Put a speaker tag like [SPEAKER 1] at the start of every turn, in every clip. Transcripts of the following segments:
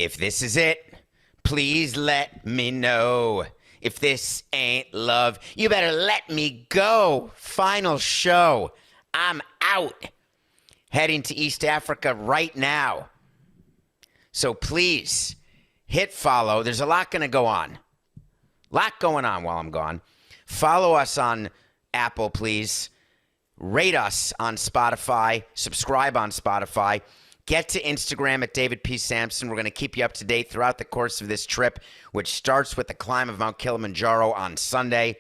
[SPEAKER 1] If this is it, please let me know. If this ain't love, you better let me go. Final show. I'm out. Heading to East Africa right now. So please hit follow. There's a lot going to go on. Lot going on while I'm gone. Follow us on Apple, please. Rate us on Spotify. Subscribe on Spotify. Get to Instagram at David P. Samson. We're going to keep you up to date throughout the course of this trip, which starts with the climb of Mount Kilimanjaro on Sunday.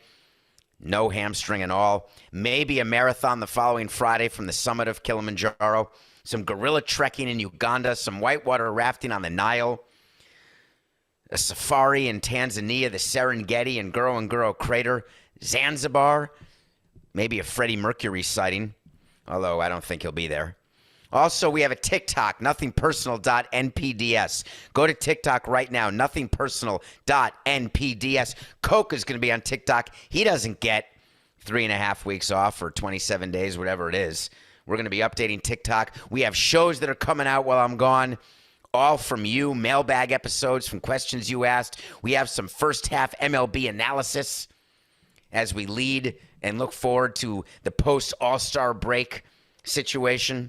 [SPEAKER 1] No hamstring and all. Maybe a marathon the following Friday from the summit of Kilimanjaro. Some gorilla trekking in Uganda. Some whitewater rafting on the Nile. A safari in Tanzania, the Serengeti and Ngorongoro Crater. Zanzibar. Maybe a Freddie Mercury sighting, although I don't think he'll be there. Also, we have a TikTok, nothingpersonal.npds. Go to TikTok right now, nothingpersonal.npds. Coke is going to be on TikTok. He doesn't get 3.5 weeks off or 27 days, whatever it is. We're going to be updating TikTok. We have shows that are coming out while I'm gone, all from you, mailbag episodes from questions you asked. We have some first half MLB analysis as we lead and look forward to the post-All-Star break situation.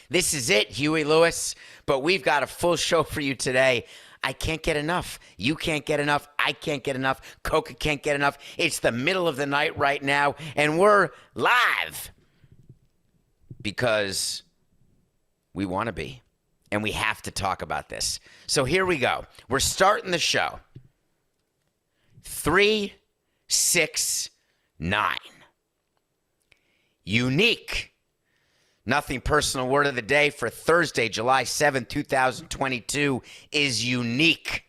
[SPEAKER 1] This is it, Huey Lewis, but we've got a full show for you today. I can't get enough. You can't get enough. I can't get enough. Coca can't get enough. It's the middle of the night right now, and we're live because we want to be, and we have to talk about this. So here we go. We're starting the show. 3, 6, 9. Unique. Nothing personal word of the day for Thursday, July 7th, 2022 is unique.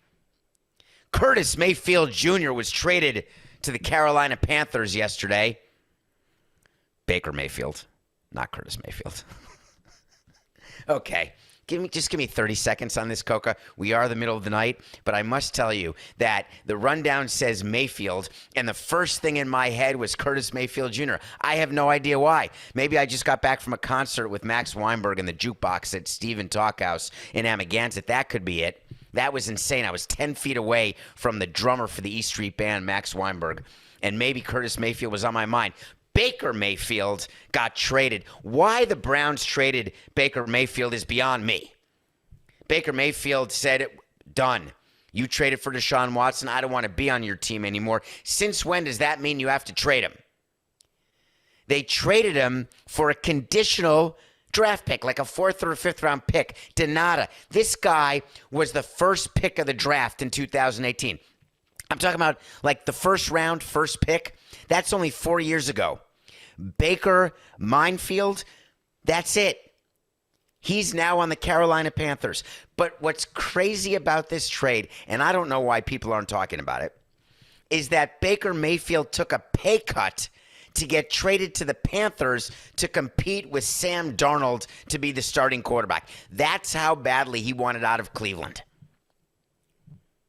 [SPEAKER 1] Curtis Mayfield Jr. was traded to the Carolina Panthers yesterday. Baker Mayfield, not Curtis Mayfield. Okay. Just give me 30 seconds on this, Coca. We are the middle of the night, but I must tell you that the rundown says Mayfield, and the first thing in my head was Curtis Mayfield Jr. I have no idea why. Maybe I just got back from a concert with Max Weinberg in the jukebox at Stephen Talkhouse in Amagansett. That could be it. That was insane. I was 10 feet away from the drummer for the E Street Band, Max Weinberg, and maybe Curtis Mayfield was on my mind. Baker Mayfield got traded. Why the Browns traded Baker Mayfield is beyond me. Baker Mayfield said, done. You traded for Deshaun Watson. I don't want to be on your team anymore. Since when does that mean you have to trade him? They traded him for a conditional draft pick, like a 4th or 5th round pick. Donata. This guy was the first pick of the draft in 2018. I'm talking about like the first round, first pick. That's only 4 years ago. Baker Mayfield, that's it. He's now on the Carolina Panthers. But what's crazy about this trade, and I don't know why people aren't talking about it, is that Baker Mayfield took a pay cut to get traded to the Panthers to compete with Sam Darnold to be the starting quarterback. That's how badly he wanted out of Cleveland.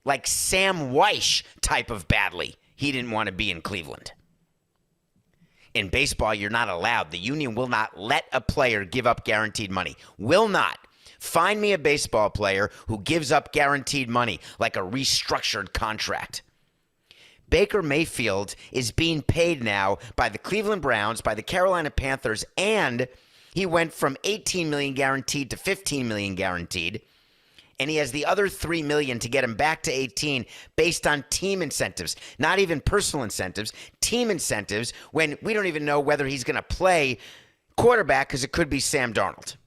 [SPEAKER 1] Like Sam Weish type of badly he didn't want to be in Cleveland. In baseball, you're not allowed. The union will not let a player give up guaranteed money. Will not. Find me a baseball player who gives up guaranteed money like a restructured contract. Baker Mayfield is being paid now by the Cleveland Browns, by the Carolina Panthers, and he went from $18 million guaranteed to $15 million guaranteed. And he has the other $3 million to get him back to 18 based on team incentives, not even personal incentives, team incentives, when we don't even know whether he's going to play quarterback because it could be Sam Darnold,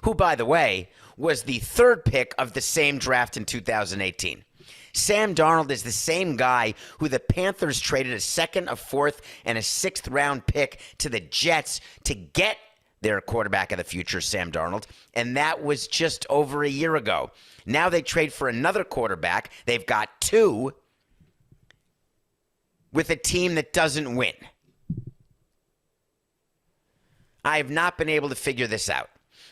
[SPEAKER 1] who, by the way, was the 3rd pick of the same draft in 2018. Sam Darnold is the same guy who the Panthers traded a 2nd, a 4th, and a 6th round pick to the Jets to get their quarterback of the future, Sam Darnold, and that was just over a year ago. Now they trade for another quarterback. They've got 2 with a team that doesn't win. I have not been able to figure this out.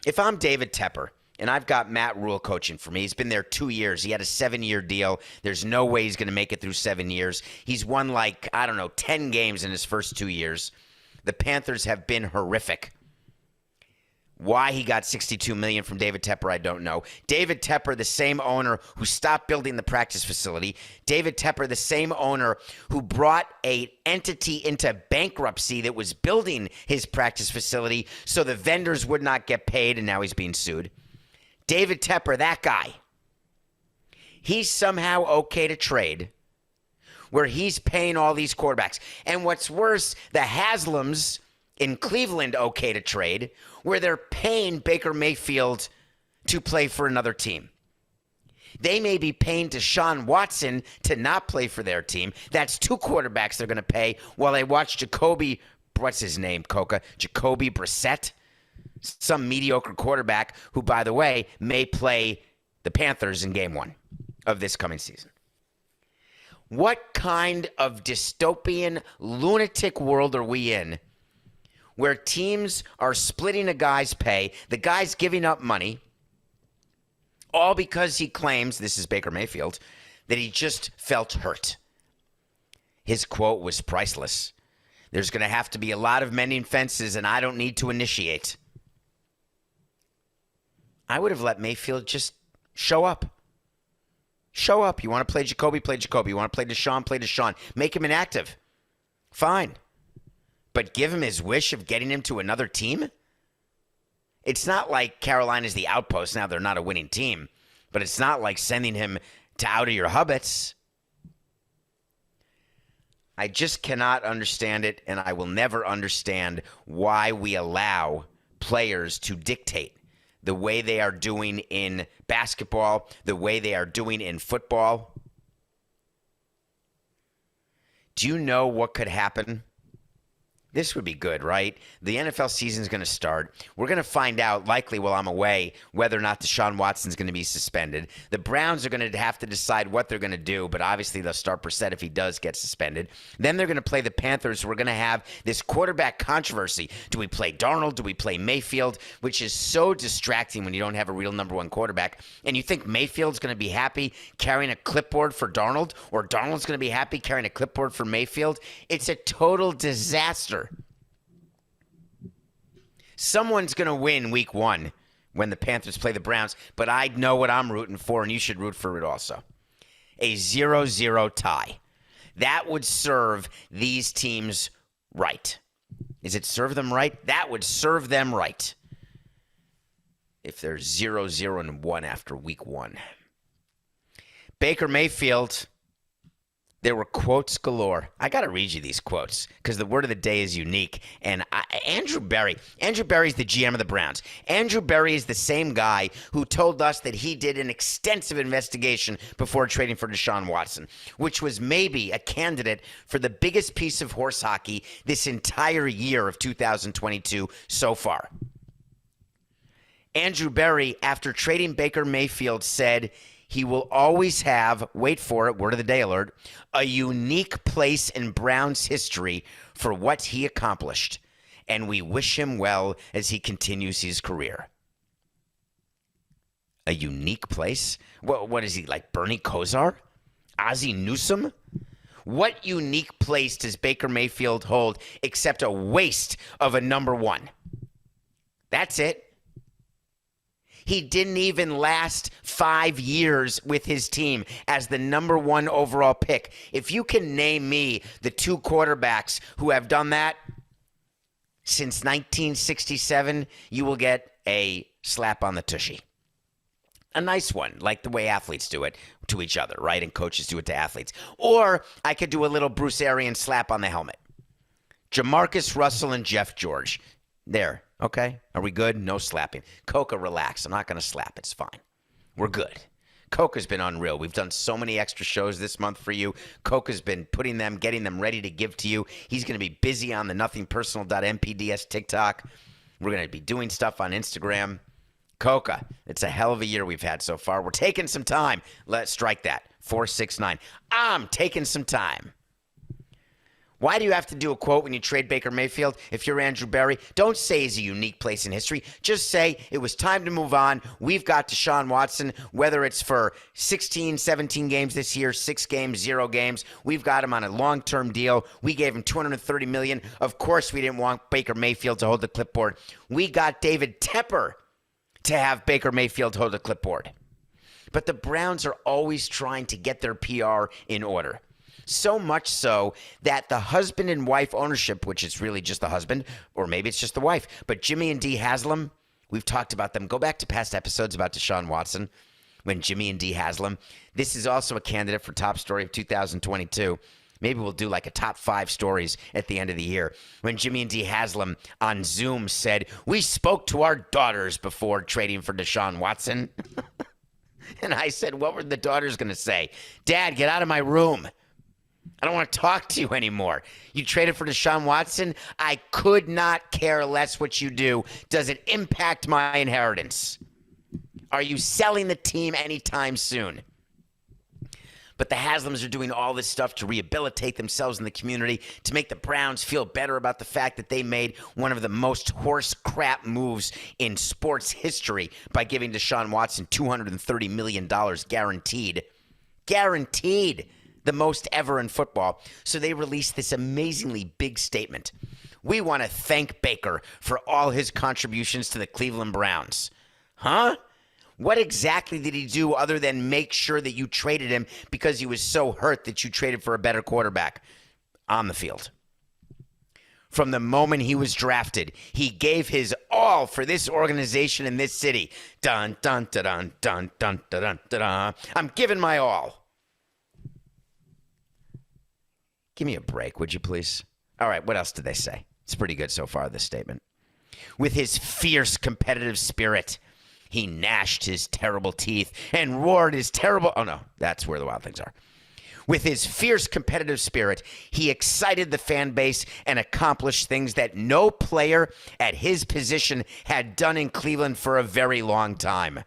[SPEAKER 1] If I'm David Tepper, and I've got Matt Rhule coaching for me, he's been there 2 years. He had a 7-year deal. There's no way he's going to make it through 7 years. He's won 10 games in his first 2 years. The Panthers have been horrific. Why he got $62 million from David Tepper, I don't know. David Tepper, the same owner who stopped building the practice facility. David Tepper, the same owner who brought an entity into bankruptcy that was building his practice facility so the vendors would not get paid, and now he's being sued. David Tepper, that guy, he's somehow okay to trade where he's paying all these quarterbacks. And what's worse, the Haslams in Cleveland okay to trade, where they're paying Baker Mayfield to play for another team. They may be paying Deshaun Watson to not play for their team. That's 2 quarterbacks they're going to pay while they watch Jacoby, what's his name, Coca? Jacoby Brissett, some mediocre quarterback who, by the way, may play the Panthers in game 1 of this coming season. What kind of dystopian, lunatic world are we in where teams are splitting a guy's pay, the guy's giving up money, all because he claims, this is Baker Mayfield, that he just felt hurt. His quote was priceless. There's going to have to be a lot of mending fences, and I don't need to initiate. I would have let Mayfield just show up. Show up. You want to play Jacoby? Play Jacoby. You want to play Deshaun? Play Deshaun. Make him inactive. Fine. But give him his wish of getting him to another team? It's not like Carolina's the outpost. Now, they're not a winning team. But it's not like sending him to out of your hubbits. I just cannot understand it, and I will never understand why we allow players to dictate the way they are doing in basketball, the way they are doing in football. Do you know what could happen? This would be good, right? The NFL season is going to start. We're going to find out, likely while I'm away, whether or not Deshaun Watson's going to be suspended. The Browns are going to have to decide what they're going to do, but obviously they'll start Brissett if he does get suspended. Then they're going to play the Panthers. We're going to have this quarterback controversy. Do we play Darnold? Do we play Mayfield? Which is so distracting when you don't have a real number 1 quarterback. And you think Mayfield's going to be happy carrying a clipboard for Darnold, or Darnold's going to be happy carrying a clipboard for Mayfield? It's a total disaster. Someone's going to win week 1 when the Panthers play the Browns, but I know what I'm rooting for, and you should root for it also. A 0-0 tie. That would serve these teams right. Is it serve them right? That would serve them right. If they're 0-0-1 after week 1. Baker Mayfield, there were quotes galore. I got to read you these quotes because the word of the day is unique. And Andrew Berry's the GM of the Browns. Andrew Berry is the same guy who told us that he did an extensive investigation before trading for Deshaun Watson, which was maybe a candidate for the biggest piece of horse hockey this entire year of 2022 so far. Andrew Berry, after trading Baker Mayfield, said he will always have, wait for it, word of the day alert, a unique place in Browns history for what he accomplished, and we wish him well as he continues his career. A unique place? What is he, like Bernie Kosar? Ozzie Newsome? What unique place does Baker Mayfield hold except a waste of a number 1? That's it. He didn't even last 5 years with his team as the number 1 overall pick. If you can name me the 2 quarterbacks who have done that since 1967, you will get a slap on the tushy. A nice one, like the way athletes do it to each other, right? And coaches do it to athletes. Or I could do a little Bruce Arians slap on the helmet. Jamarcus Russell and Jeff George. There. Okay? Are we good? No slapping. Coca, relax. I'm not going to slap. It's fine. We're good. Coca's been unreal. We've done so many extra shows this month for you. Coca's been getting them ready to give to you. He's going to be busy on the nothingpersonal.mpds TikTok. We're going to be doing stuff on Instagram. Coca, it's a hell of a year we've had so far. We're taking some time. Let's strike that. 469. I'm taking some time. Why do you have to do a quote when you trade Baker Mayfield? If you're Andrew Berry, don't say he's a unique place in history. Just say it was time to move on. We've got Deshaun Watson, whether it's for 16, 17 games this year, 6 games, 0 games. We've got him on a long-term deal. We gave him $230 million. Of course, we didn't want Baker Mayfield to hold the clipboard. We got David Tepper to have Baker Mayfield hold the clipboard. But the Browns are always trying to get their PR in order. So much so that the husband and wife ownership, which is really just the husband, or maybe it's just the wife, but Jimmy and Dee Haslam, we've talked about them. Go back to past episodes about Deshaun Watson when Jimmy and Dee Haslam. This is also a candidate for top story of 2022. Maybe we'll do like a top 5 stories at the end of the year. When Jimmy and Dee Haslam on Zoom said, "We spoke to our daughters before trading for Deshaun Watson." And I said, what were the daughters going to say? "Dad, get out of my room. I don't want to talk to you anymore. You traded for Deshaun Watson? I could not care less what you do. Does it impact my inheritance? Are you selling the team anytime soon?" But the Haslams are doing all this stuff to rehabilitate themselves in the community, to make the Browns feel better about the fact that they made one of the most horse crap moves in sports history by giving Deshaun Watson $230 million guaranteed. Guaranteed. The most ever in football. So they released this amazingly big statement. "We want to thank Baker for all his contributions to the Cleveland Browns." Huh? What exactly did he do other than make sure that you traded him because he was so hurt that you traded for a better quarterback on the field? From the moment he was drafted, he gave his all for this organization in this city. Dun, dun, dun, dun, dun, dun, dun, dun, dun. I'm giving my all. Give me a break, would you please? All right, what else did they say? It's pretty good so far, this statement. "With his fierce competitive spirit, he gnashed his terrible teeth and roared his terrible..." Oh, no, that's where the wild things are. "With his fierce competitive spirit, he excited the fan base and accomplished things that no player at his position had done in Cleveland for a very long time."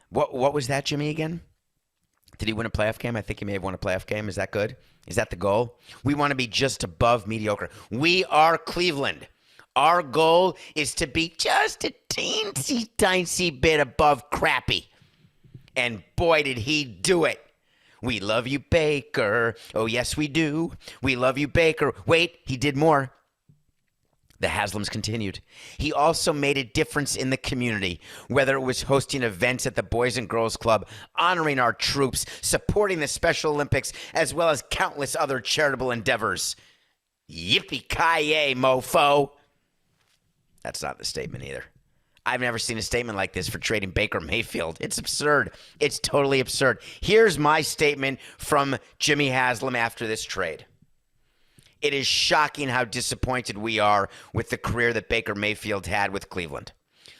[SPEAKER 1] What was that, Jimmy, again? Did he win a playoff game? I think he may have won a playoff game. Is that good? Is that the goal? We want to be just above mediocre. We are Cleveland. Our goal is to be just a teensy tiny bit above crappy. And boy, did he do it. "We love you, Baker. Oh, yes, we do. We love you, Baker." Wait, he did more. The Haslams continued. "He also made a difference in the community, whether it was hosting events at the Boys and Girls Club, honoring our troops, supporting the Special Olympics, as well as countless other charitable endeavors." Yippee-ki-yay, mofo. That's not the statement either. I've never seen a statement like this for trading Baker Mayfield. It's absurd. It's totally absurd. Here's my statement from Jimmy Haslam after this trade. "It is shocking how disappointed we are with the career that Baker Mayfield had with Cleveland.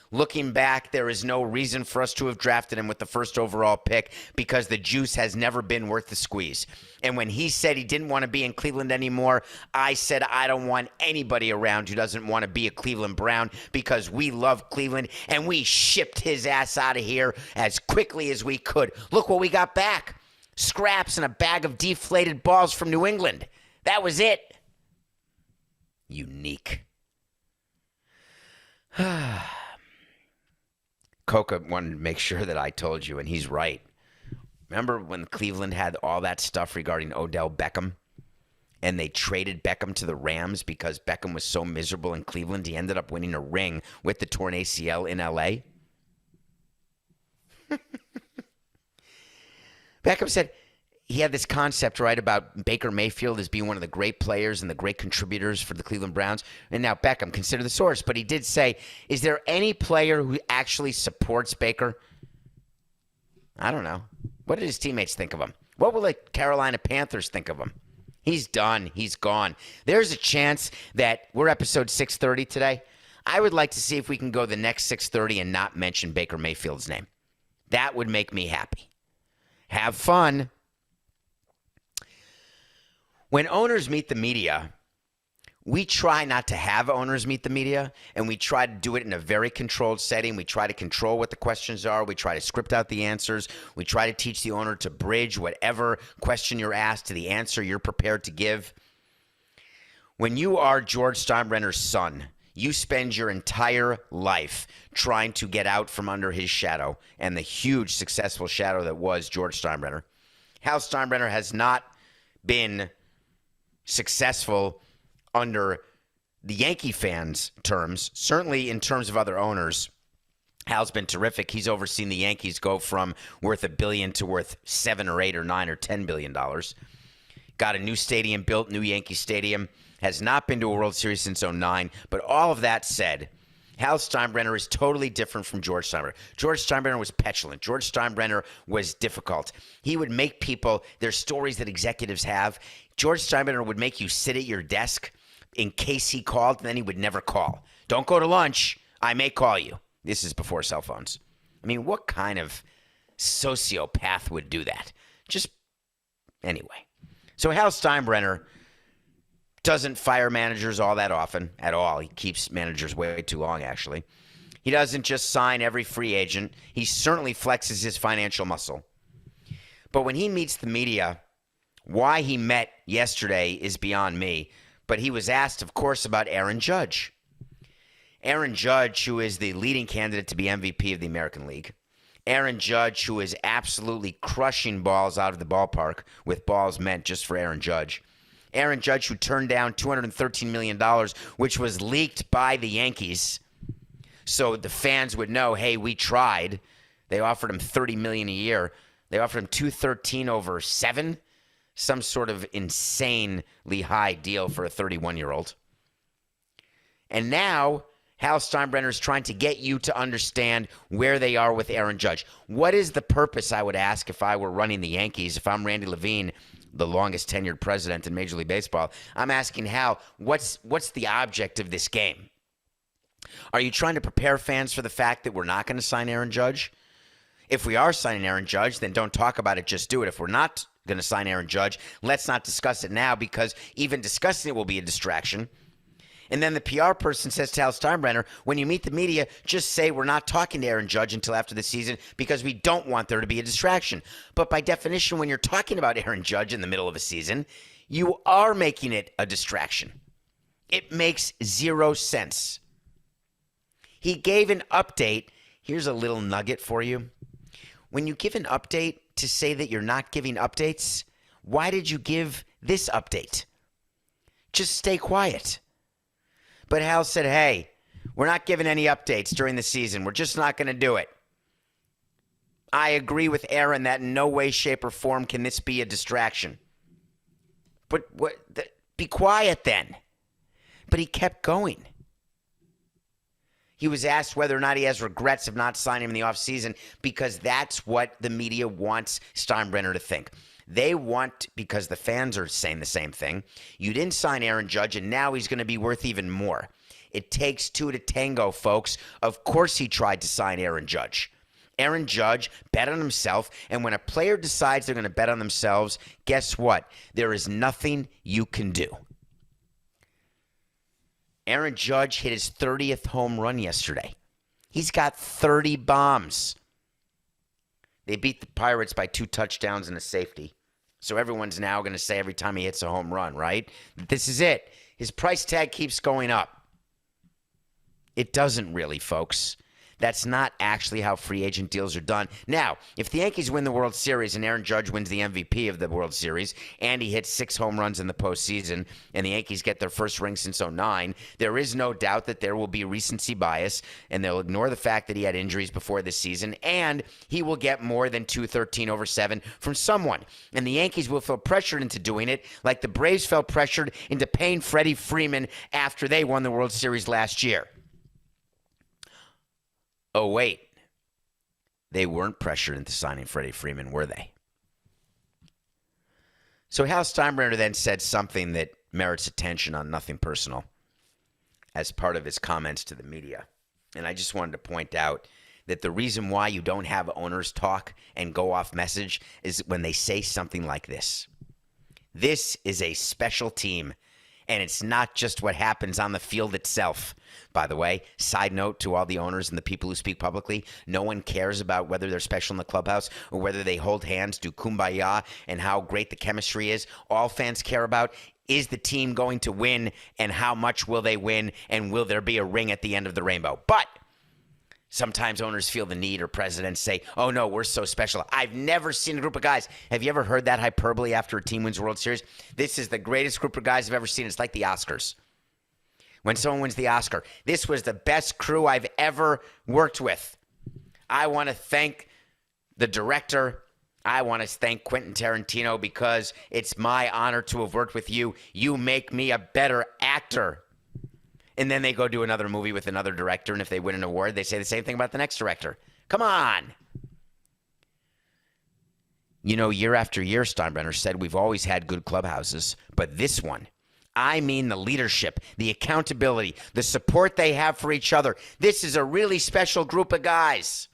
[SPEAKER 1] Looking back, there is no reason for us to have drafted him with the first overall pick because the juice has never been worth the squeeze. And when he said he didn't want to be in Cleveland anymore, I said I don't want anybody around who doesn't want to be a Cleveland Brown because we love Cleveland and we shipped his ass out of here as quickly as we could. Look what we got back. Scraps and a bag of deflated balls from New England. That was it." Unique. Coca wanted to make sure that I told you, and he's right. Remember when Cleveland had all that stuff regarding Odell Beckham? And they traded Beckham to the Rams because Beckham was so miserable in Cleveland, he ended up winning a ring with the torn ACL in L.A.? Beckham said he had this concept, right, about Baker Mayfield as being one of the great players and the great contributors for the Cleveland Browns. And now Beckham, consider the source. But he did say, is there any player who actually supports Baker? I don't know. What did his teammates think of him? What will the Carolina Panthers think of him? He's done. He's gone. There's a chance that we're episode 630 today. I would like to see if we can go the next 630 and not mention Baker Mayfield's name. That would make me happy. Have fun. When owners meet the media, We try not to have owners meet the media, and we try to do it in a very controlled setting. We try to control what the questions are. We try to script out the answers. We try to teach the owner to bridge whatever question you're asked to the answer you're prepared to give. When you are George Steinbrenner's son, you spend your entire life trying to get out from under his shadow and the huge successful shadow that was George Steinbrenner. Hal Steinbrenner has not been successful under the Yankee fans' terms. Certainly in terms of other owners, Hal's been terrific. He's overseen the Yankees go from worth $1 billion to worth $7 or $8 or $9 or $10 billion. Got a new stadium built, new Yankee Stadium. Has not been to a World Series since 2009. But all of that said, Hal Steinbrenner is totally different from George Steinbrenner. George Steinbrenner was petulant. George Steinbrenner was difficult. He would make people, there's stories that executives have. George Steinbrenner would make you sit at your desk in case he called, and then he would never call. Don't go to lunch. I may call you. This is before cell phones. I mean, what kind of sociopath would do that? Just, anyway. So Hal Steinbrenner doesn't fire managers all that often at all. He keeps managers way too long, actually. He doesn't just sign every free agent. He certainly flexes his financial muscle. But when he meets the media, why he met yesterday is beyond me. But he was asked, of course, about Aaron Judge. Aaron Judge, who is the leading candidate to be MVP of the American League. Aaron Judge, who is absolutely crushing balls out of the ballpark with balls meant just for Aaron Judge. Aaron Judge, who turned down $213 million, which was leaked by the Yankees. So the fans would know, hey, we tried. They offered him $30 million a year. They offered him $213 over 7. Some sort of insanely high deal for a 31-year-old. And now Hal Steinbrenner is trying to get you to understand where they are with Aaron Judge. What is the purpose, I would ask, if I were running the Yankees, if I'm Randy Levine, the longest tenured president in Major League Baseball? I'm asking Hal, what's the object of this game? Are you trying to prepare fans for the fact that we're not going to sign Aaron Judge? If we are signing Aaron Judge, then don't talk about it, just do it. If we're not going to sign Aaron Judge, let's not discuss it now, because even discussing it will be a distraction. And then the PR person says to Hal Steinbrenner, when you meet the media, just say we're not talking to Aaron Judge until after the season because we don't want there to be a distraction. But by definition, when you're talking about Aaron Judge in the middle of a season, you are making it a distraction. It makes zero sense. He gave an update. Here's a little nugget for you. When you give an update to say that you're not giving updates, why did you give this update? Just stay quiet. But Hal said, hey, we're not giving any updates during the season. We're just not going to do it. I agree with Aaron that in no way, shape, or form can this be a distraction. But be quiet then. But he kept going. He was asked whether or not he has regrets of not signing him in the offseason, because that's what the media wants Steinbrenner to think. They want, because the fans are saying the same thing, you didn't sign Aaron Judge, and now he's going to be worth even more. It takes two to tango, folks. Of course he tried to sign Aaron Judge. Aaron Judge bet on himself, and when a player decides they're going to bet on themselves, guess what? There is nothing you can do. Aaron Judge hit his 30th home run yesterday. He's got 30 bombs. They beat the Pirates by 2 touchdowns and a safety. So everyone's now going to say every time he hits a home run, right? This is it. His price tag keeps going up. It doesn't really, folks. That's not actually how free agent deals are done. Now, if the Yankees win the World Series and Aaron Judge wins the MVP of the World Series and he hits 6 home runs in the postseason and the Yankees get their first ring since 2009, there is no doubt that there will be recency bias, and they'll ignore the fact that he had injuries before this season, and he will get more than 213 over 7 from someone. And the Yankees will feel pressured into doing it like the Braves felt pressured into paying Freddie Freeman after they won the World Series last year. Oh, wait. They weren't pressured into signing Freddie Freeman, were they? So Hal Steinbrenner then said something that merits attention on Nothing Personal as part of his comments to the media. And I just wanted to point out that the reason why you don't have owners talk and go off message is when they say something like this. This is a special team, And it's not just what happens on the field itself. By the way, side note to all the owners and the people who speak publicly, no one cares about whether they're special in the clubhouse or whether they hold hands, do kumbaya, and how great the chemistry is. All fans care about is the team going to win, and how much will they win, and will there be a ring at the end of the rainbow. But sometimes owners feel the need, or presidents say, oh, no, we're so special. I've never seen a group of guys. Have you ever heard that hyperbole after a team wins a World Series? This is the greatest group of guys I've ever seen. It's like the Oscars. When someone wins the Oscar, this was the best crew I've ever worked with. I want to thank the director. I want to thank Quentin Tarantino because it's my honor to have worked with you. You make me a better actor. And then they go do another movie with another director, and if they win an award, they say the same thing about the next director. Come on. You know, year after year, Steinbrenner said we've always had good clubhouses, but this one, I mean the leadership, the accountability, the support they have for each other. This is a really special group of guys.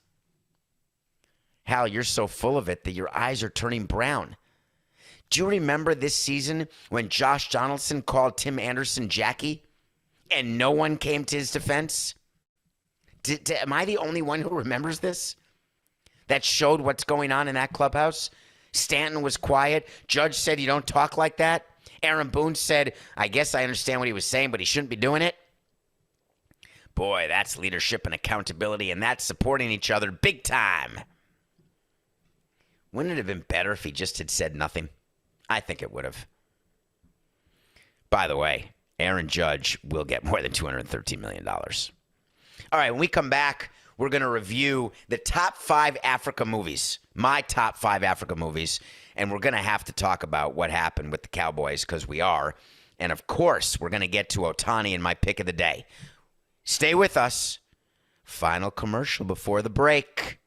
[SPEAKER 1] Hal, you're so full of it that your eyes are turning brown. Do you remember this season when Josh Donaldson called Tim Anderson Jackie? And no one came to his defense? Am I the only one who remembers this? That showed what's going on in that clubhouse? Stanton was quiet. Judge said, you don't talk like that. Aaron Boone said, I guess I understand what he was saying, but he shouldn't be doing it. Boy, that's leadership and accountability, and that's supporting each other big time. Wouldn't it have been better if he just had said nothing? I think it would have. By the way, Aaron Judge will get more than $213 million. All right, when we come back, we're going to review the top 5 Africa movies, my top 5 Africa movies, and we're going to have to talk about what happened with the Cowboys, because we are. And, of course, we're going to get to Ohtani and my pick of the day. Stay with us. Final commercial before the break.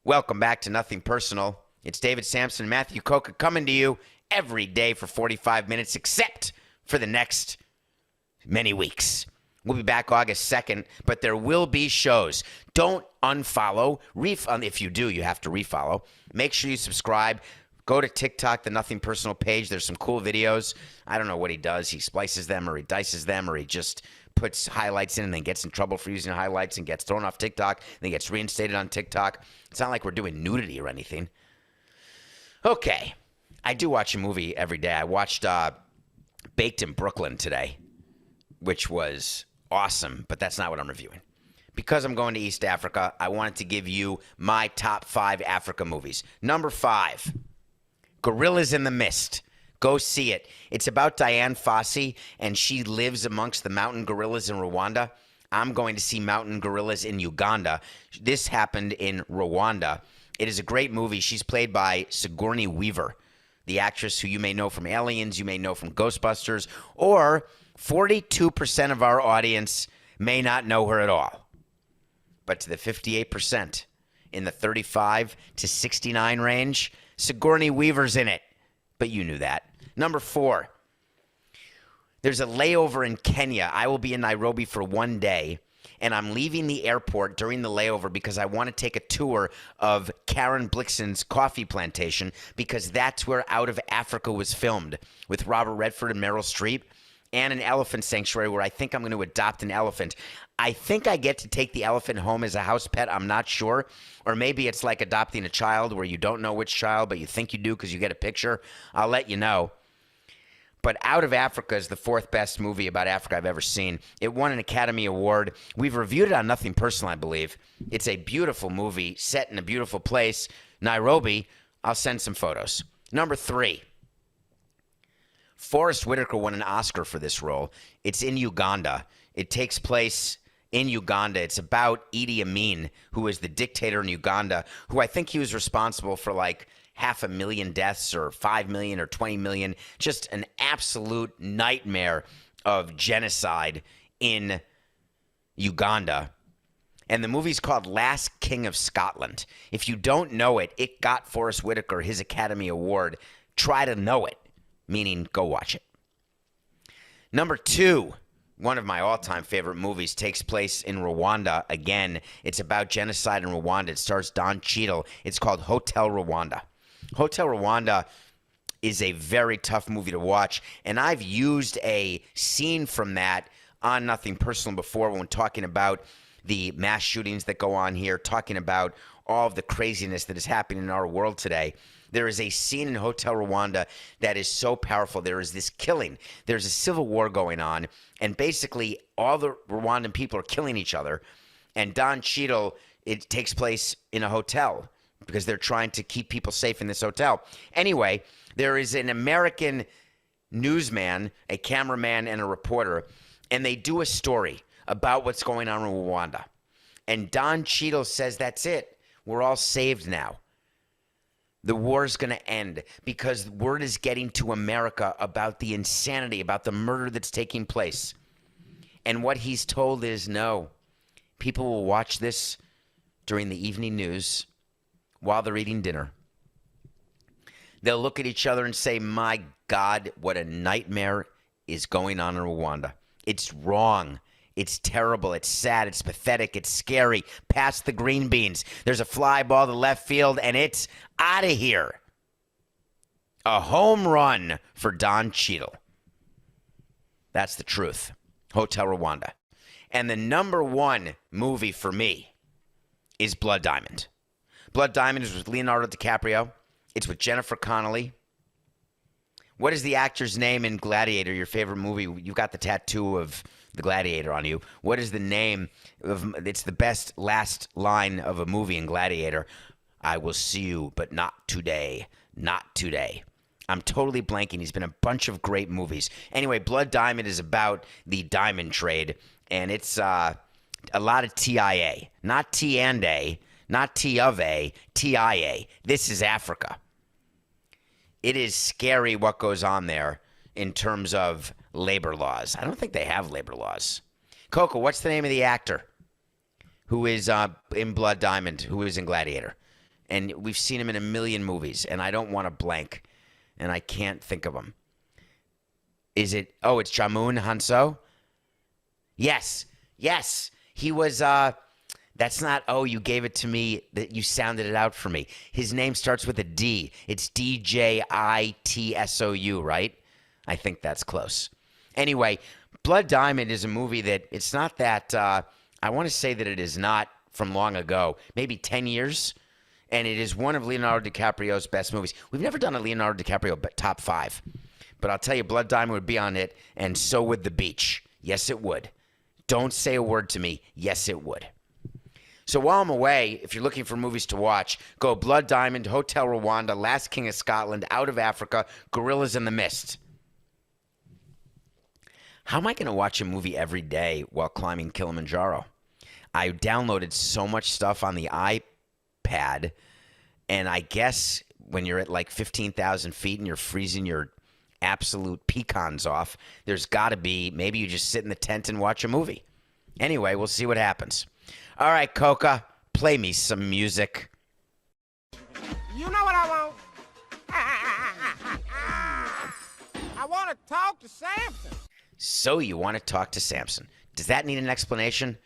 [SPEAKER 1] Welcome back to Nothing Personal. It's David Samson and Matthew Coca coming to you every day for 45 minutes, except for the next many weeks. We'll be back August 2nd, but there will be shows. Don't unfollow. If you do, you have to refollow. Make sure you subscribe. Go to TikTok, the Nothing Personal page. There's some cool videos. I don't know what he does. He splices them, or he dices them, or he just puts highlights in and then gets in trouble for using highlights and gets thrown off TikTok and then gets reinstated on TikTok. It's not like we're doing nudity or anything. Okay. I do watch a movie every day. I watched Baked in Brooklyn today, which was awesome, but that's not what I'm reviewing. Because I'm going to East Africa, I wanted to give you my top 5 Africa movies. Number 5, Gorillas in the Mist. Go see it. It's about Diane Fossey, and she lives amongst the mountain gorillas in Rwanda. I'm going to see mountain gorillas in Uganda. This happened in Rwanda. It is a great movie. She's played by Sigourney Weaver, the actress who you may know from Aliens, you may know from Ghostbusters, or 42% of our audience may not know her at all. But to the 58% in the 35 to 69 range, Sigourney Weaver's in it. But you knew that. Number 4, there's a layover in Kenya. I will be in Nairobi for one day, and I'm leaving the airport during the layover because I want to take a tour of Karen Blixen's coffee plantation, because that's where Out of Africa was filmed, with Robert Redford and Meryl Streep, and an elephant sanctuary where I think I'm going to adopt an elephant. I think I get to take the elephant home as a house pet. I'm not sure. Or maybe it's like adopting a child where you don't know which child, but you think you do because you get a picture. I'll let you know. But Out of Africa is the 4th best movie about Africa I've ever seen. It won an Academy Award. We've reviewed it on Nothing Personal, I believe. It's a beautiful movie set in a beautiful place. Nairobi. I'll send some photos. Number 3. Forrest Whitaker won an Oscar for this role. It's in Uganda. It takes place in Uganda. It's about Idi Amin, who is the dictator in Uganda, who I think he was responsible for like 500,000 deaths or 5 million or 20 million. Just an absolute nightmare of genocide in Uganda. And the movie's called Last King of Scotland. If you don't know it, it got Forrest Whitaker his Academy Award. Try to know it, meaning go watch it. Number 2, one of my all-time favorite movies, takes place in Rwanda again. It's about genocide in Rwanda. It stars Don Cheadle. It's called Hotel Rwanda. Hotel Rwanda is a very tough movie to watch. And I've used a scene from that on Nothing Personal before when talking about the mass shootings that go on here, talking about all of the craziness that is happening in our world today. There is a scene in Hotel Rwanda that is so powerful. There is this killing. There's a civil war going on, and basically all the Rwandan people are killing each other. And Don Cheadle, it takes place in a hotel because they're trying to keep people safe in this hotel. Anyway, there is an American newsman, a cameraman, and a reporter, and they do a story about what's going on in Rwanda. And Don Cheadle says, that's it. We're all saved now. The war is going to end because word is getting to America about the insanity, about the murder that's taking place. And what he's told is no. People will watch this during the evening news while they're eating dinner. They'll look at each other and say, my God, what a nightmare is going on in Rwanda. It's wrong. It's terrible. It's sad. It's pathetic. It's scary. Past the green beans. There's a fly ball to left field, and it's out of here. A home run for Don Cheadle. That's the truth. Hotel Rwanda. And the number one movie for me is Blood Diamond. Blood Diamond is with Leonardo DiCaprio. It's with Jennifer Connelly. What is the actor's name in Gladiator, your favorite movie? You've got the tattoo of the Gladiator on you. What is the name of, it's the best last line of a movie in Gladiator. I will see you, but not today. Not today. I'm totally blanking. He's been in a bunch of great movies. Anyway, Blood Diamond is about the diamond trade, and it's a lot of TIA. Not T and A, not T of A, TIA. This is Africa. It is scary what goes on there in terms of labor laws. I don't think they have labor laws. Coco, what's the name of the actor who is in Blood Diamond, who is in Gladiator? And we've seen him in a million movies, and I don't want to blank, and I can't think of him. Is it, it's Jamun Hanso? Yes. He was, that's not, you gave it to me, that you sounded it out for me. His name starts with a D. It's DJITSOU, right? I think that's close. Anyway, Blood Diamond is a movie that it's not that, I want to say that it is not from long ago, maybe 10 years, and it is one of Leonardo DiCaprio's best movies. We've never done a Leonardo DiCaprio top 5, but I'll tell you, Blood Diamond would be on it, and so would The Beach. Yes, it would. Don't say a word to me. Yes, it would. So while I'm away, if you're looking for movies to watch, go Blood Diamond, Hotel Rwanda, Last King of Scotland, Out of Africa, Gorillas in the Mist. How am I going to watch a movie every day while climbing Kilimanjaro? I downloaded so much stuff on the iPad, and I guess when you're at like 15,000 feet and you're freezing your absolute pecans off, there's got to be, maybe you just sit in the tent and watch a movie. Anyway, we'll see what happens. All right, Coca, play me some music.
[SPEAKER 2] You know what I want? I want to talk to Samson.
[SPEAKER 1] So you want to talk to Samson. Does that need an explanation?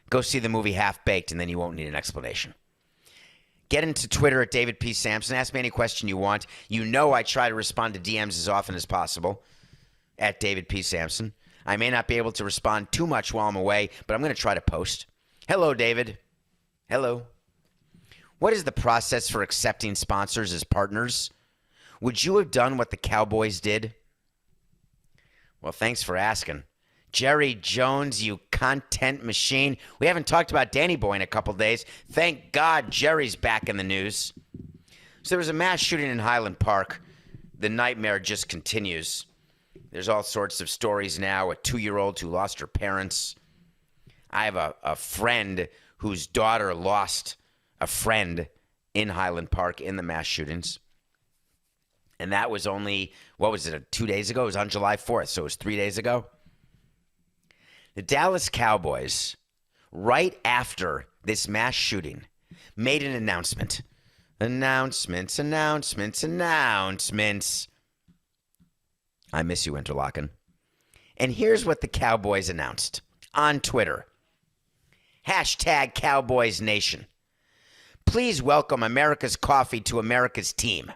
[SPEAKER 1] Go see the movie Half Baked, and then you won't need an explanation. Get into Twitter at David P. Samson. Ask me any question you want. You know I try to respond to DMs as often as possible at David P. Samson. I may not be able to respond too much while I'm away, but I'm going to try to post. Hello, David. Hello. What is the process for accepting sponsors as partners? Would you have done what the Cowboys did? Well, thanks for asking. Jerry Jones, you content machine. We haven't talked about Danny Boy in a couple days. Thank God Jerry's back in the news. So there was a mass shooting in Highland Park. The nightmare just continues. There's all sorts of stories now. A 2-year-old who lost her parents. I have a friend whose daughter lost a friend in Highland Park in the mass shootings. And that was only, 2 days ago? It was on July 4th, so it was 3 days ago. The Dallas Cowboys, right after this mass shooting, made an announcement. Announcements. I miss you, Interlaken. And here's what the Cowboys announced on Twitter. #CowboysNation. Please welcome America's coffee to America's team.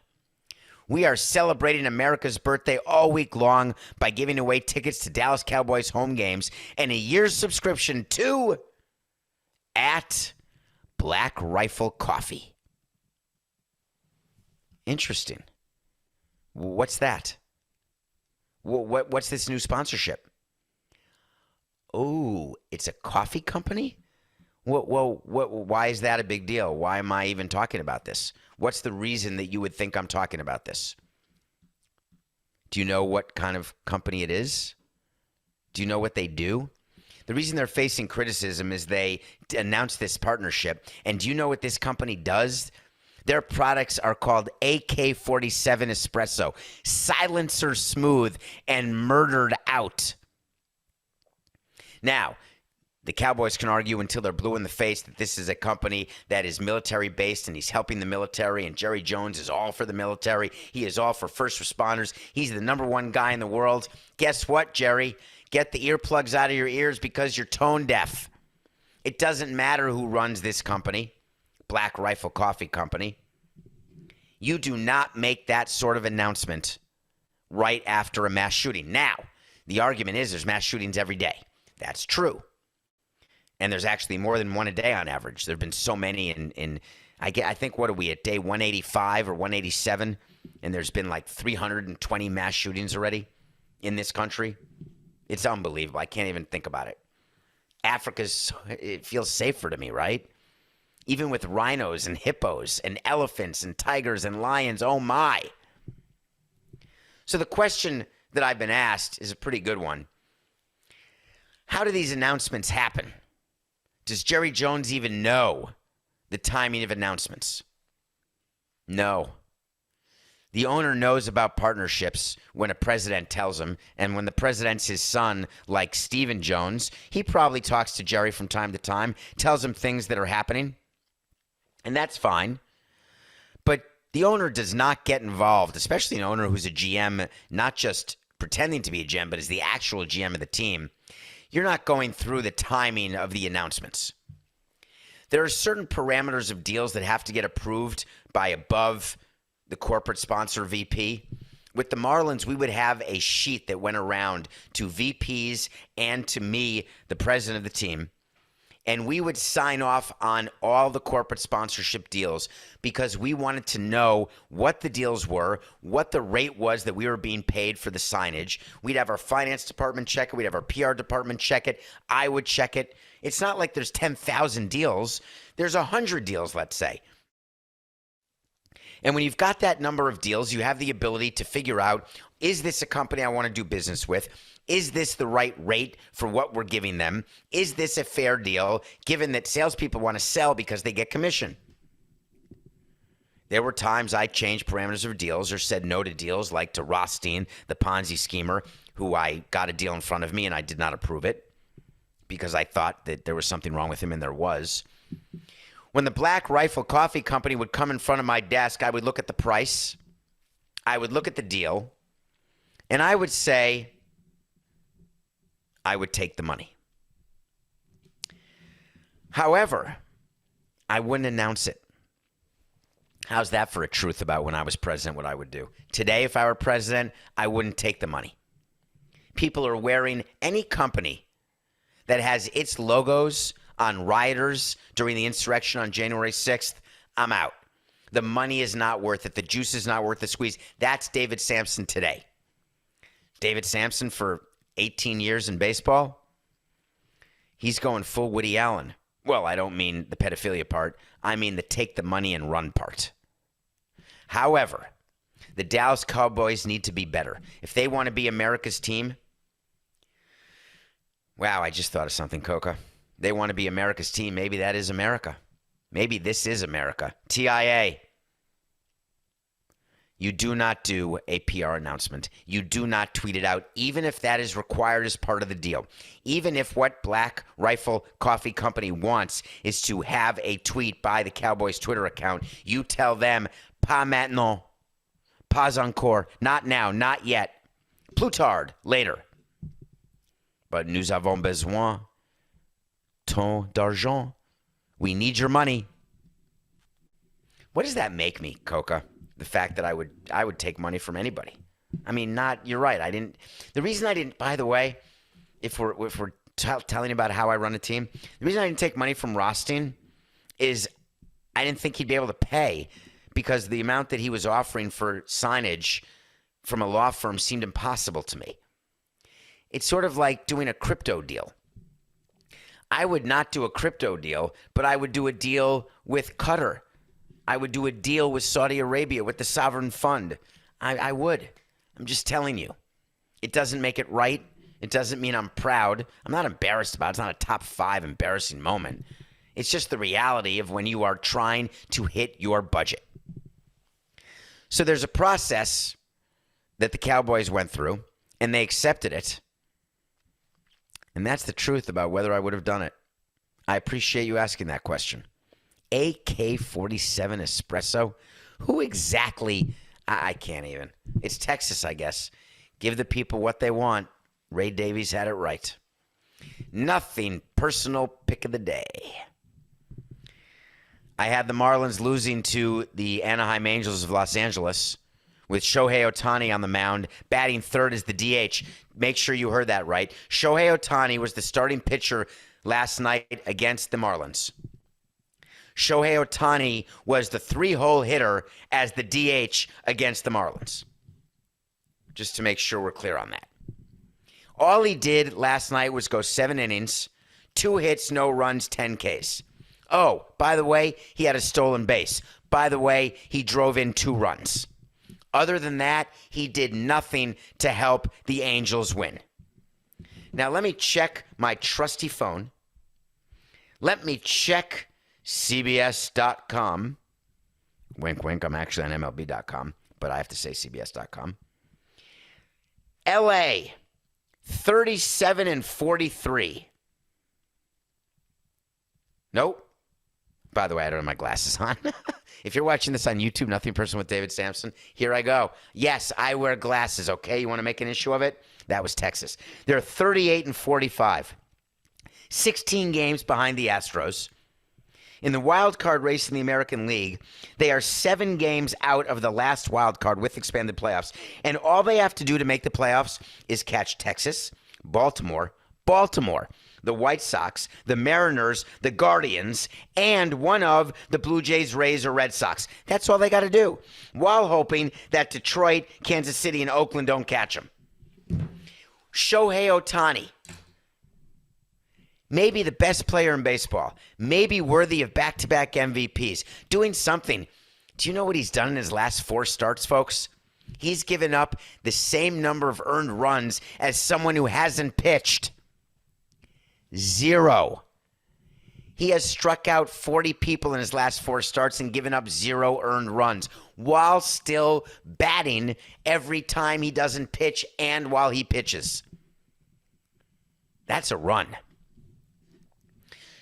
[SPEAKER 1] We are celebrating America's birthday all week long by giving away tickets to Dallas Cowboys home games and a year's subscription to at Black Rifle Coffee. Interesting. What's that? What's this new sponsorship? Oh, it's a coffee company? Why is that a big deal? Why am I even talking about this? What's the reason that you would think I'm talking about this? Do you know what kind of company it is? Do you know what they do? The reason they're facing criticism is they announced this partnership. And do you know what this company does? Their products are called AK-47 Espresso, silencer smooth and murdered out. Now, the Cowboys can argue until they're blue in the face that this is a company that is military-based and he's helping the military, and Jerry Jones is all for the military. He is all for first responders. He's the number one guy in the world. Guess what, Jerry? Get the earplugs out of your ears because you're tone deaf. It doesn't matter who runs this company, Black Rifle Coffee Company. You do not make that sort of announcement right after a mass shooting. Now, the argument is there's mass shootings every day. That's true. And there's actually more than one a day on average. There have been so many I think, what are we at, day 185 or 187? And there's been like 320 mass shootings already in this country. It's unbelievable. I can't even think about it. It feels safer to me, right? Even with rhinos and hippos and elephants and tigers and lions, oh my. So the question that I've been asked is a pretty good one. How do these announcements happen? Does Jerry Jones even know the timing of announcements? No. The owner knows about partnerships when a president tells him, and when the president's his son, like Stephen Jones, he probably talks to Jerry from time to time, tells him things that are happening, and that's fine. But the owner does not get involved, especially an owner who's a GM, not just pretending to be a GM, but is the actual GM of the team. You're not going through the timing of the announcements. There are certain parameters of deals that have to get approved by above the corporate sponsor VP. With the Marlins, we would have a sheet that went around to VPs and to me, the president of the team, and we would sign off on all the corporate sponsorship deals because we wanted to know what the deals were, what the rate was that we were being paid for the signage. We'd have our finance department check it. We'd have our PR department check it. I would check it. It's not like there's 10,000 deals. There's 100 deals, let's say. And when you've got that number of deals, you have the ability to figure out, is this a company I want to do business with? Is this the right rate for what we're giving them? Is this a fair deal, given that salespeople want to sell because they get commission? There were times I changed parameters of deals or said no to deals, like to Rothstein, the Ponzi schemer, who I got a deal in front of me and I did not approve it because I thought that there was something wrong with him, and there was. When the Black Rifle Coffee Company would come in front of my desk, I would look at the price, I would look at the deal, and I would say, I would take the money. However, I wouldn't announce it. How's that for a truth about when I was president, what I would do? Today, if I were president, I wouldn't take the money. People are wearing any company that has its logos on rioters during the insurrection on January 6th, I'm out. The money is not worth it. The juice is not worth the squeeze. That's David Samson today. David Samson for 18 years in baseball, he's going full Woody Allen. Well, I don't mean the pedophilia part. I mean the take the money and run part. However, the Dallas Cowboys need to be better. If they want to be America's team, wow, I just thought of something, Coca. They want to be America's team. Maybe that is America. Maybe this is America. TIA. You do not do a PR announcement. You do not tweet it out, even if that is required as part of the deal. Even if what Black Rifle Coffee Company wants is to have a tweet by the Cowboys Twitter account, you tell them, pas maintenant, pas encore, not now, not yet, plus tard, later. But nous avons besoin ton d'argent. We need your money. What does that make me, Coca? the fact that I would take money from anybody. I mean, you're right. The reason I didn't, by the way, if we're telling about how I run a team, the reason I didn't take money from Rothstein is I didn't think he'd be able to pay because the amount that he was offering for signage from a law firm seemed impossible to me. It's sort of like doing a crypto deal. I would not do a crypto deal, but I would do a deal with Qatar. I would do a deal with Saudi Arabia, with the sovereign fund. I would. I'm just telling you. It doesn't make it right. It doesn't mean I'm proud. I'm not embarrassed about it. It's not a top 5 embarrassing moment. It's just the reality of when you are trying to hit your budget. So there's a process that the Cowboys went through, and they accepted it. And that's the truth about whether I would have done it. I appreciate you asking that question. AK-47 espresso? Who exactly? I can't even. It's Texas, I guess. Give the people what they want. Ray Davies had it right. Nothing personal pick of the day. I had the Marlins losing to the Anaheim Angels of Los Angeles with Shohei Ohtani on the mound, batting third as the DH. Make sure you heard that right. Shohei Ohtani was the starting pitcher last night against the Marlins. Shohei Ohtani was the 3-hole hitter as the DH against the Marlins. Just to make sure we're clear on that. All he did last night was go 7 innings, 2 hits, no runs, 10 Ks. Oh, by the way, he had a stolen base. By the way, he drove in 2 runs. Other than that, he did nothing to help the Angels win. Now, let me check my trusty phone. Let me check CBS.com. Wink, wink. I'm actually on MLB.com, but I have to say CBS.com. LA, 37-43. Nope. By the way, I don't have my glasses on. If you're watching this on YouTube, Nothing Personal with David Samson, here I go. Yes, I wear glasses, okay? You want to make an issue of it? That was Texas. They're 38-45. 16 games behind the Astros. In the wild card race in the American League, they are 7 games out of the last wild card with expanded playoffs. And all they have to do to make the playoffs is catch Texas, Baltimore, the White Sox, the Mariners, the Guardians, and one of the Blue Jays, Rays, or Red Sox. That's all they got to do, while hoping that Detroit, Kansas City, and Oakland don't catch them. Shohei Ohtani, maybe the best player in baseball, maybe worthy of back-to-back MVPs, doing something. Do you know what he's done in his last 4 starts, folks? He's given up the same number of earned runs as someone who hasn't pitched. 0. He has struck out 40 people in his last 4 starts and given up 0 earned runs while still batting every time he doesn't pitch and while he pitches. That's a run.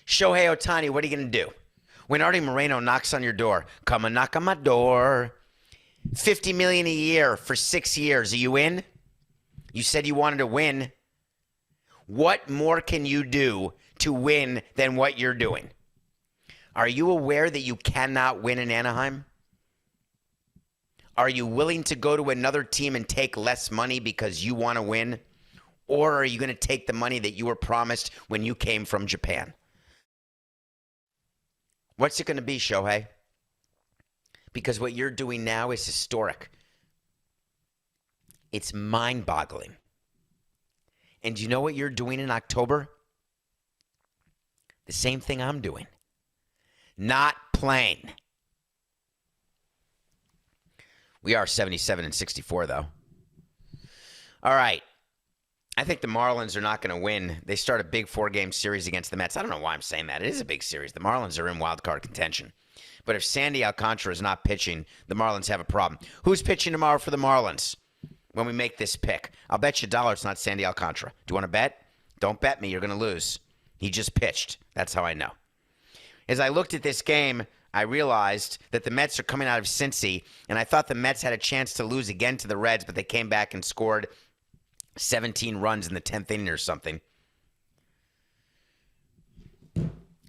[SPEAKER 1] Shohei Ohtani, what are you going to do? When Artie Moreno knocks on your door, come and knock on my door. $50 million a year for 6 years. Are you in? You said you wanted to win. What more can you do to win than what you're doing? Are you aware that you cannot win in Anaheim? Are you willing to go to another team and take less money because you want to win? Or are you going to take the money that you were promised when you came from Japan? What's it going to be, Shohei? Because what you're doing now is historic. It's mind-boggling. And you know what you're doing in October? The same thing I'm doing. Not playing. We are 77-64, though. All right. I think the Marlins are not going to win. They start a big 4-game series against the Mets. I don't know why I'm saying that. It is a big series. The Marlins are in wild card contention. But if Sandy Alcantara is not pitching, the Marlins have a problem. Who's pitching tomorrow for the Marlins when we make this pick? I'll bet you $1 it's not Sandy Alcantara. Do you want to bet? Don't bet me. You're going to lose. He just pitched. That's how I know. As I looked at this game, I realized that the Mets are coming out of Cincy, and I thought the Mets had a chance to lose again to the Reds, but they came back and scored 17 runs in the 10th inning or something.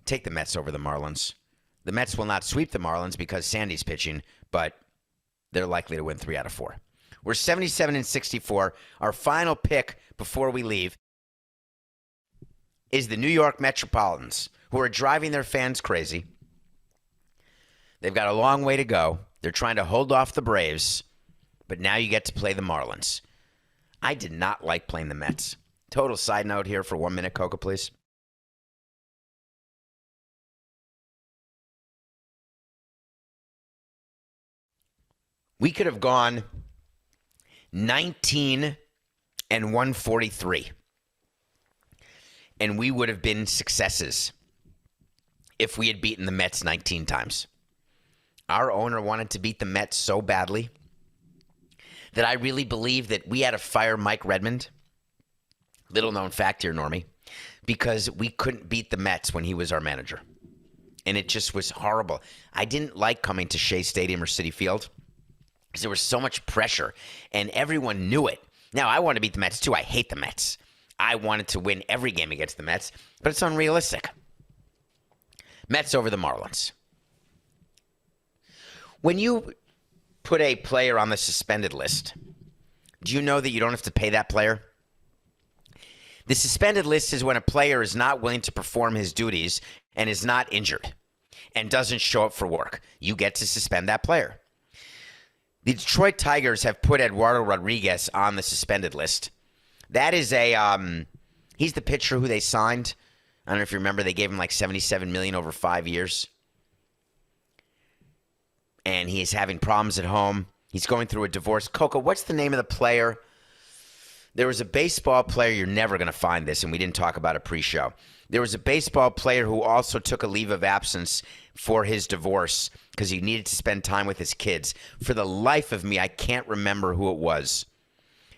[SPEAKER 1] Take the Mets over the Marlins. The Mets will not sweep the Marlins because Sandy's pitching, but they're likely to win 3 out of 4. We're 77-64. Our final pick before we leave is the New York Metropolitans, who are driving their fans crazy. They've got a long way to go. They're trying to hold off the Braves, but now you get to play the Marlins. I did not like playing the Mets. Total side note here for 1 minute, Coca, please. We could have gone 19-143, and we would have been successes if we had beaten the Mets 19 times. Our owner wanted to beat the Mets so badly that I really believe that we had to fire Mike Redmond. Little known fact here, Normie, because we couldn't beat the Mets when he was our manager. And it just was horrible. I didn't like coming to Shea Stadium or Citi Field because there was so much pressure and everyone knew it. Now, I want to beat the Mets too. I hate the Mets. I wanted to win every game against the Mets, but it's unrealistic. Mets over the Marlins. When you put a player on the suspended list, do you know that you don't have to pay that player? The suspended list is when a player is not willing to perform his duties and is not injured and doesn't show up for work. You get to suspend that player. The Detroit Tigers have put Eduardo Rodriguez on the suspended list. That is he's the pitcher who they signed. I don't know if you remember, they gave him like $77 million over 5 years. And he is having problems at home. He's going through a divorce. Coco, what's the name of the player? There was a baseball player, you're never going to find this, and we didn't talk about it pre-show. There was a baseball player who also took a leave of absence for his divorce because he needed to spend time with his kids. For the life of me, I can't remember who it was.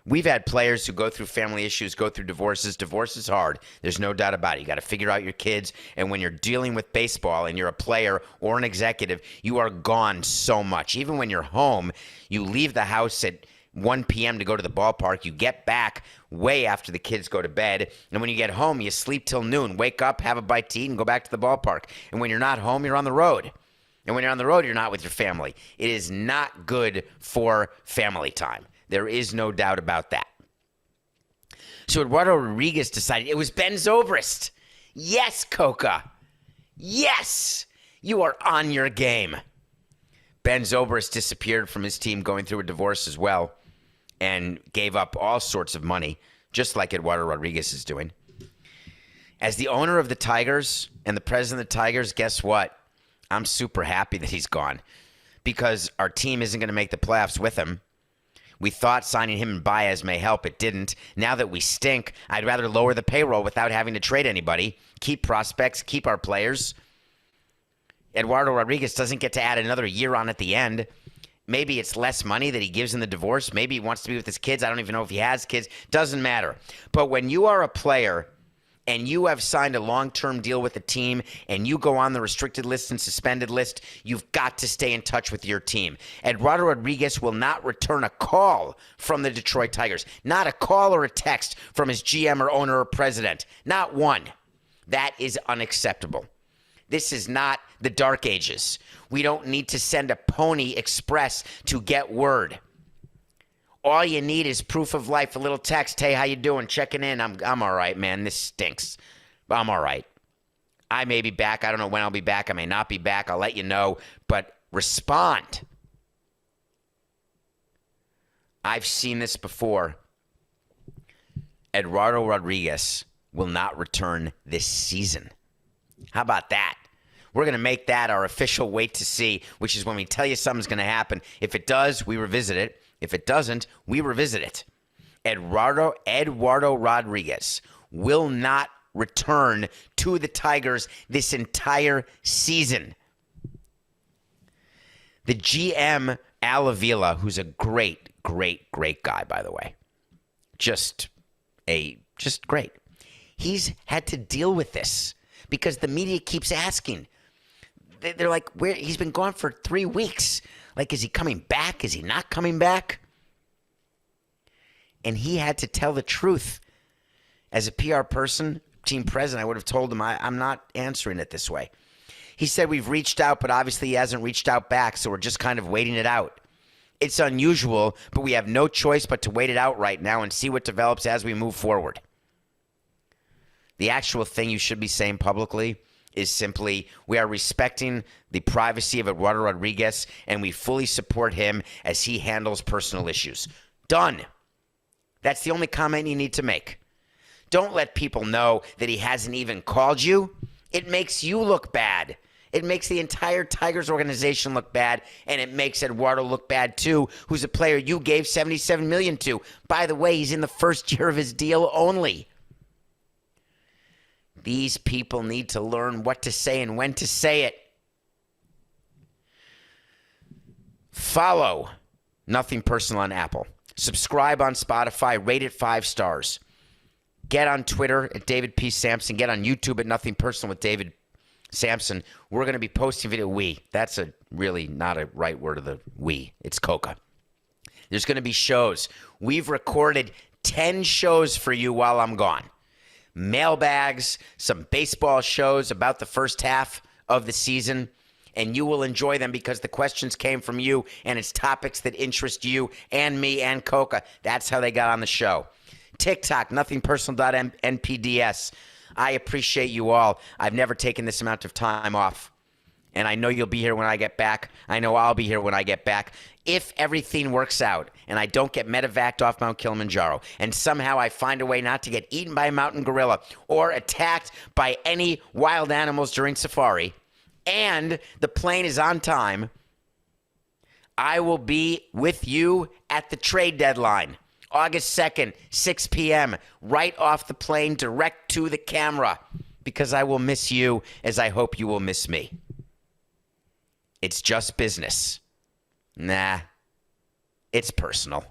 [SPEAKER 1] We've had players who go through family issues, go through divorces. Divorce is hard. There's no doubt about it. You got to figure out your kids. And when you're dealing with baseball and you're a player or an executive, you are gone so much. Even when you're home, you leave the house at 1 p.m. to go to the ballpark. You get back way after the kids go to bed. And when you get home, you sleep till noon. Wake up, have a bite to eat, and go back to the ballpark. And when you're not home, you're on the road. And when you're on the road, you're not with your family. It is not good for family time. There is no doubt about that. So Eduardo Rodriguez decided it was Ben Zobrist. Yes, Coca. Yes, you are on your game. Ben Zobrist disappeared from his team going through a divorce as well and gave up all sorts of money, just like Eduardo Rodriguez is doing. As the owner of the Tigers and the president of the Tigers, guess what? I'm super happy that he's gone because our team isn't going to make the playoffs with him. We thought signing him and Baez may help. It didn't. Now that we stink, I'd rather lower the payroll without having to trade anybody, keep prospects, keep our players. Eduardo Rodriguez doesn't get to add another year on at the end. Maybe it's less money that he gives in the divorce. Maybe he wants to be with his kids. I don't even know if he has kids. Doesn't matter. But when you are a player and you have signed a long-term deal with a team and you go on the restricted list and suspended list, you've got to stay in touch with your team. Eduardo Rodriguez will not return a call from the Detroit Tigers. Not a call or a text from his GM or owner or president. Not one. That is unacceptable. This is not the Dark Ages. We don't need to send a Pony Express to get word. All you need is proof of life, a little text. Hey, how you doing? Checking in. I'm all right, man. This stinks. But I'm all right. I may be back. I don't know when I'll be back. I may not be back. I'll let you know. But respond. I've seen this before. Eduardo Rodriguez will not return this season. How about that? We're going to make that our official wait to see, which is when we tell you something's going to happen. If it does, we revisit it. If it doesn't, we revisit it. Eduardo Rodriguez will not return to the Tigers this entire season. The GM, Al Avila, who's a great guy, by the way. Just great. He's had to deal with this because the media keeps asking. They're like, where? He's been gone for 3 weeks. Like, is he coming back? Is he not coming back? And he had to tell the truth. As a PR person, team president, I would have told him, I'm not answering it this way. He said, we've reached out, but obviously he hasn't reached out back, so we're just kind of waiting it out. It's unusual, but we have no choice but to wait it out right now and see what develops as we move forward. The actual thing you should be saying publicly is simply, we are respecting the privacy of Eduardo Rodriguez, and we fully support him as he handles personal issues. Done. That's the only comment you need to make. Don't let people know that he hasn't even called you. It makes you look bad. It makes the entire Tigers organization look bad, and it makes Eduardo look bad too, who's a player you gave $77 million to. By the way, he's in the first year of his deal only. These people need to learn what to say and when to say it. Follow Nothing Personal on Apple. Subscribe on Spotify. Rate it 5 stars. Get on Twitter at David P. Samson. Get on YouTube at Nothing Personal with David Samson. We're going to be posting video. That's a really not a right word of the we. It's Coca. There's going to be shows. We've recorded 10 shows for you while I'm gone. Mailbags, some baseball shows about the first half of the season, and you will enjoy them because the questions came from you, and it's topics that interest you and me and Coca. That's how they got on the show. TikTok, nothingpersonal.npds. I appreciate you all. I've never taken this amount of time off, and I know you'll be here when I get back. I know I'll be here when I get back. If everything works out and I don't get medevaced off Mount Kilimanjaro and somehow I find a way not to get eaten by a mountain gorilla or attacked by any wild animals during safari, and the plane is on time, I will be with you at the trade deadline. August 2nd, 6 p.m., right off the plane, direct to the camera, because I will miss you as I hope you will miss me. It's just business. Nah, it's personal.